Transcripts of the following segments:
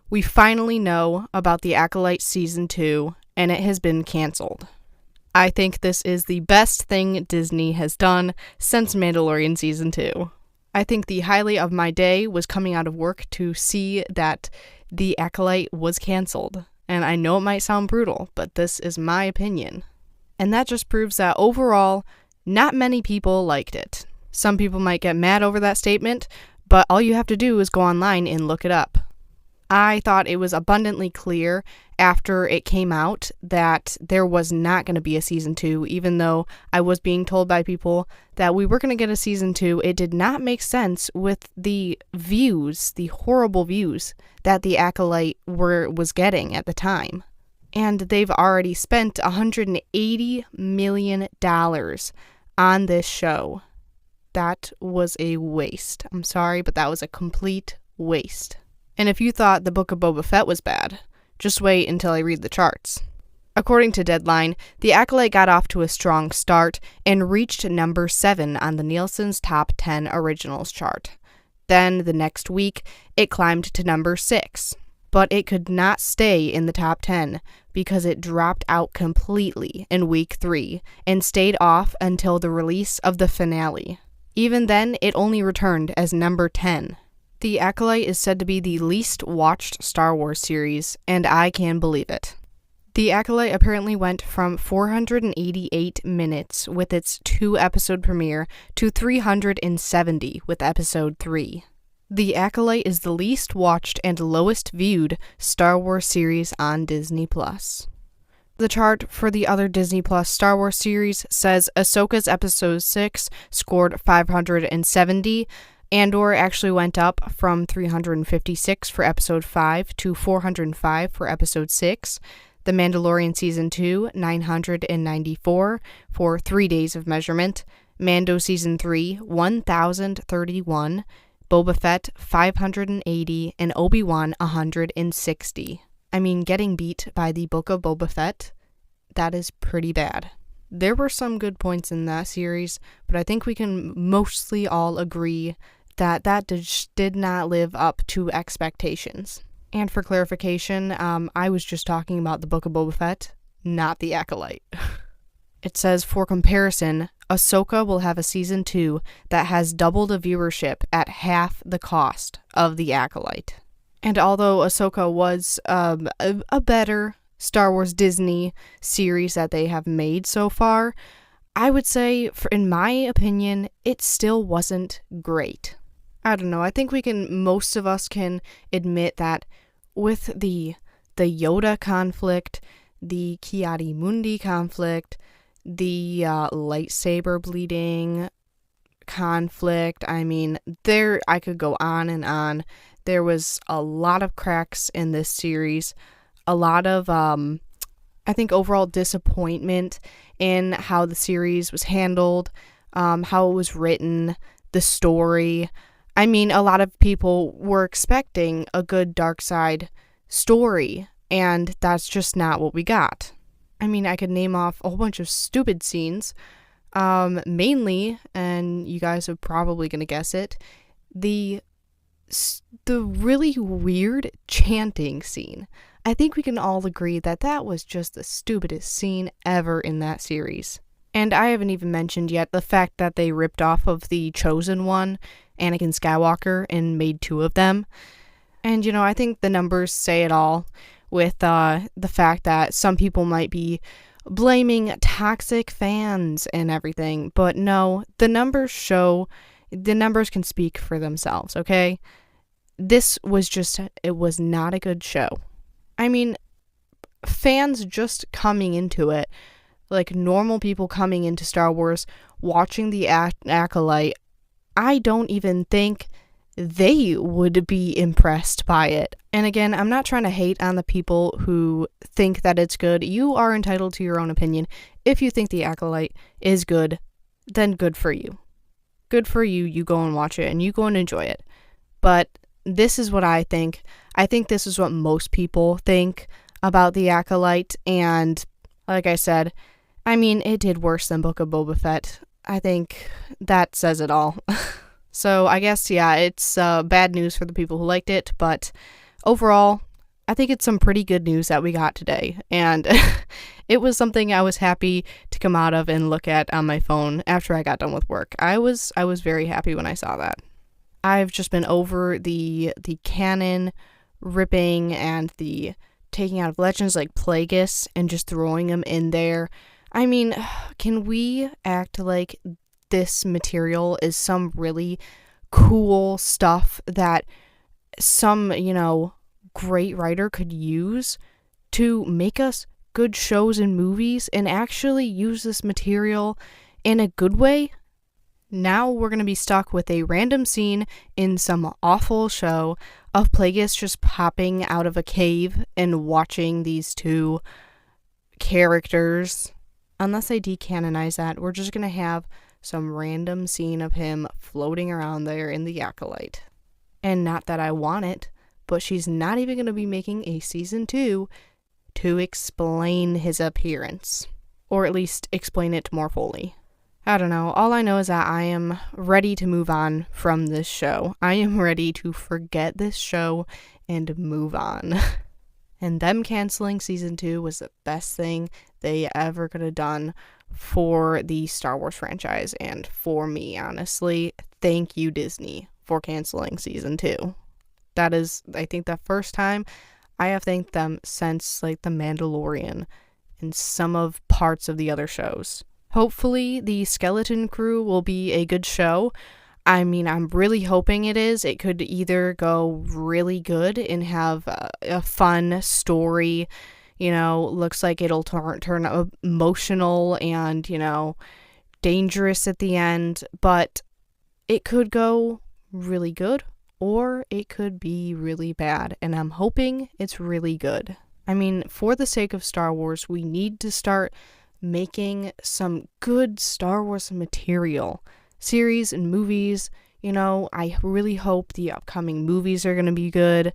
We finally know about the ACOLYTE Season 2, and it has been canceled. I think this is the best thing Disney has done since Mandalorian Season 2. I think the highlight of my day was coming out of work to see that the ACOLYTE was canceled. And I know it might sound brutal, but this is my opinion. And that just proves that overall, not many people liked it. Some people might get mad over that statement, but all you have to do is go online and look it up. I thought it was abundantly clear after it came out that there was not going to be a season 2, even though I was being told by people that we were going to get a season 2. It did not make sense with the views, the horrible views that the ACOLYTE was getting at the time. And they've already spent $180 million on this show. That was a waste. I'm sorry, but that was a complete waste. And if you thought the Book of Boba Fett was bad, just wait until I read the charts. According to Deadline, the ACOLYTE got off to a strong start and reached number 7 on the Nielsen's Top 10 Originals chart. Then, the next week, it climbed to number 6. But it could not stay in the top 10 because it dropped out completely in week 3 and stayed off until the release of the finale. Even then, it only returned as number 10. The ACOLYTE is said to be the least watched Star Wars series, and I can believe it. The ACOLYTE apparently went from 488 minutes with its 2-episode premiere to 370 with episode 3. The ACOLYTE is the least watched and lowest viewed Star Wars series on Disney+. The chart for the other Disney Plus Star Wars series says Ahsoka's episode 6 scored 570, Andor actually went up from 356 for episode 5 to 405 for episode 6. The Mandalorian Season 2, 994 for 3 days of measurement. Mando Season 3, 1,031. Boba Fett, 580. And Obi-Wan, 160. I mean, getting beat by the Book of Boba Fett, that is pretty bad. There were some good points in that series, but I think we can mostly all agree that did not live up to expectations. And for clarification, I was just talking about the Book of Boba Fett, not the ACOLYTE. It says, for comparison, Ahsoka will have a season 2 that has double the viewership at half the cost of the ACOLYTE. And although Ahsoka was a better Star Wars Disney series that they have made so far, I would say, in my opinion, it still wasn't great. I don't know, I think most of us can admit that with the Yoda conflict, the Ki-Adi-Mundi conflict, the lightsaber bleeding conflict, I mean, I could go on and on. There was a lot of cracks in this series, a lot of, I think, overall disappointment in how the series was handled, how it was written, the story. I mean, a lot of people were expecting a good dark side story, and that's just not what we got. I mean, I could name off a whole bunch of stupid scenes, mainly, and you guys are probably going to guess it, the really weird chanting scene. I think we can all agree that was just the stupidest scene ever in that series. And I haven't even mentioned yet the fact that they ripped off of the Chosen One, Anakin Skywalker, and made 2 of them. And, I think the numbers say it all with the fact that some people might be blaming toxic fans and everything. But no, the numbers can speak for themselves, okay? It was not a good show. I mean, fans just coming into it, like normal people coming into Star Wars, watching the ACOLYTE, I don't even think they would be impressed by it. And again, I'm not trying to hate on the people who think that it's good. You are entitled to your own opinion. If you think the ACOLYTE is good, then good for you. Good for you. You go and watch it and you go and enjoy it. But this is what I think. I think this is what most people think about the ACOLYTE. And like I said, I mean, it did worse than Book of Boba Fett. I think that says it all. So I guess, yeah, it's bad news for the people who liked it, but overall, I think it's some pretty good news that we got today, and it was something I was happy to come out of and look at on my phone after I got done with work. I was very happy when I saw that. I've just been over the canon ripping and the taking out of legends like Plagueis and just throwing them in there. I mean, can we act like this material is some really cool stuff that some, great writer could use to make us good shows and movies and actually use this material in a good way? Now we're going to be stuck with a random scene in some awful show of Plagueis just popping out of a cave and watching these two characters. Unless they decanonize that, we're just going to have some random scene of him floating around there in the ACOLYTE. And not that I want it, but she's not even going to be making a season 2 to explain his appearance. Or at least explain it more fully. I don't know. All I know is that I am ready to move on from this show. I am ready to forget this show and move on. And them canceling season 2 was the best thing they ever could have done for the Star Wars franchise and for me, honestly. Thank you, Disney, for canceling season 2. That is, I think, the first time I have thanked them since, The Mandalorian and some of parts of the other shows. Hopefully, the Skeleton Crew will be a good show. I mean, I'm really hoping it is. It could either go really good and have a fun story, looks like it'll turn emotional and, dangerous at the end, but it could go really good or it could be really bad, and I'm hoping it's really good. I mean, for the sake of Star Wars, we need to start making some good Star Wars material, series and movies. I really hope the upcoming movies are going to be good.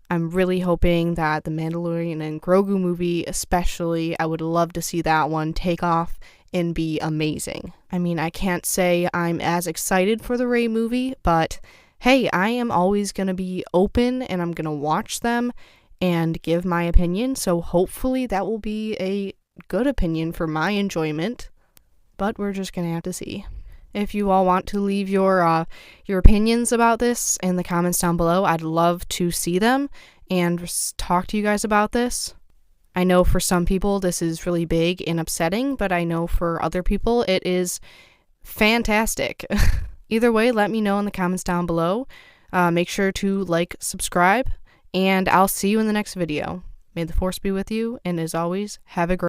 I'm really hoping that the Mandalorian and Grogu movie, especially, I would love to see that one take off and be amazing. I mean, I can't say I'm as excited for the Rey movie, but hey, I am always going to be open and I'm going to watch them and give my opinion, so hopefully that will be a good opinion for my enjoyment, but we're just going to have to see. If you all want to leave your opinions about this in the comments down below, I'd love to see them and talk to you guys about this. I know for some people this is really big and upsetting, but I know for other people it is fantastic. Either way, let me know in the comments down below. Make sure to subscribe, and I'll see you in the next video. May the Force be with you, and as always, have a great